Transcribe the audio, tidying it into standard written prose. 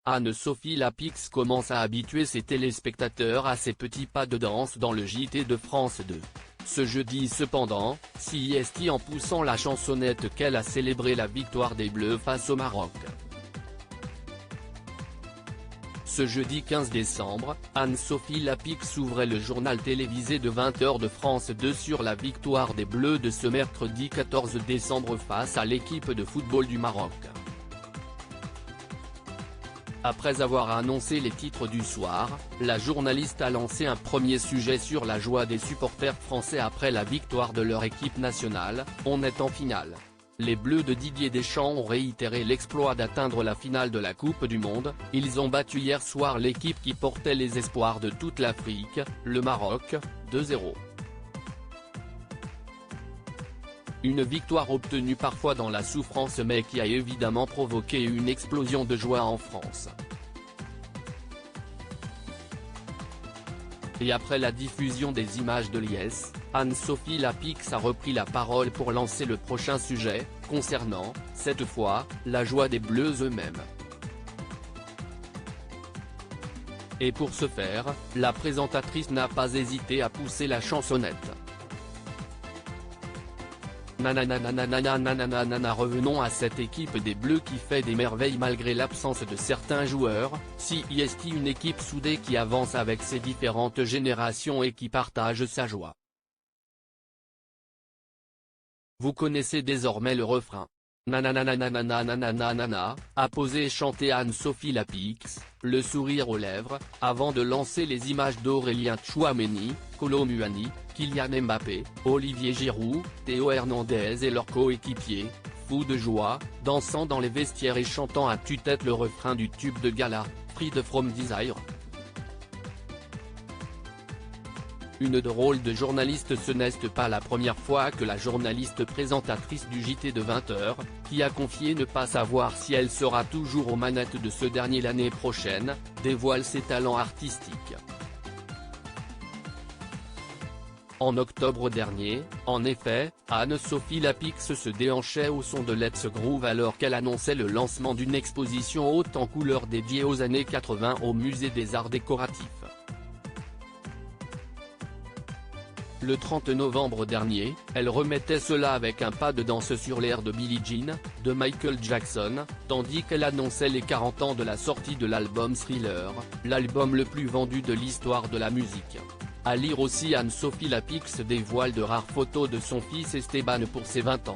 Anne-Sophie Lapix commence à habituer ses téléspectateurs à ses petits pas de danse dans le JT de France 2. Ce jeudi cependant, CIST en poussant la chansonnette qu'elle a célébré la victoire des Bleus face au Maroc. Ce jeudi 15 décembre, Anne-Sophie Lapix ouvrait le journal télévisé de 20h de France 2 sur la victoire des Bleus de ce mercredi 14 décembre face à l'équipe de football du Maroc. Après avoir annoncé les titres du soir, la journaliste a lancé un premier sujet sur la joie des supporters français après la victoire de leur équipe nationale. On est en finale. Les Bleus de Didier Deschamps ont réitéré l'exploit d'atteindre la finale de la Coupe du Monde. Ils ont battu hier soir l'équipe qui portait les espoirs de toute l'Afrique, le Maroc, 2-0. Une victoire obtenue parfois dans la souffrance mais qui a évidemment provoqué une explosion de joie en France. Et après la diffusion des images de liesse, Anne-Sophie Lapix a repris la parole pour lancer le prochain sujet, concernant, cette fois, la joie des Bleus eux-mêmes. Et pour ce faire, la présentatrice n'a pas hésité à pousser la chansonnette. Nananananananananana. Revenons à cette équipe des Bleus qui fait des merveilles malgré l'absence de certains joueurs. CIST, une équipe soudée qui avance avec ses différentes générations et qui partage sa joie. Vous connaissez désormais le refrain. Nanananananananana, a posé et chanté Anne-Sophie Lapix, le sourire aux lèvres, avant de lancer les images d'Aurélien Tchouaméni, Kolo Muani, Kylian Mbappé, Olivier Giroud, Théo Hernandez et leurs coéquipiers, fous de joie, dansant dans les vestiaires et chantant à tue-tête le refrain du tube de gala, Freed from Desire. Une drôle de journaliste. Ce n'est pas la première fois que la journaliste présentatrice du JT de 20h, qui a confié ne pas savoir si elle sera toujours aux manettes de ce dernier l'année prochaine, dévoile ses talents artistiques. En octobre dernier, en effet, Anne-Sophie Lapix se déhanchait au son de Let's Groove alors qu'elle annonçait le lancement d'une exposition haute en couleurs dédiée aux années 80 au Musée des Arts Décoratifs. Le 30 novembre dernier, elle remettait cela avec un pas de danse sur l'air de Billie Jean, de Michael Jackson, tandis qu'elle annonçait les 40 ans de la sortie de l'album Thriller, l'album le plus vendu de l'histoire de la musique. À lire aussi, Anne-Sophie Lapix dévoile de rares photos de son fils Esteban pour ses 20 ans.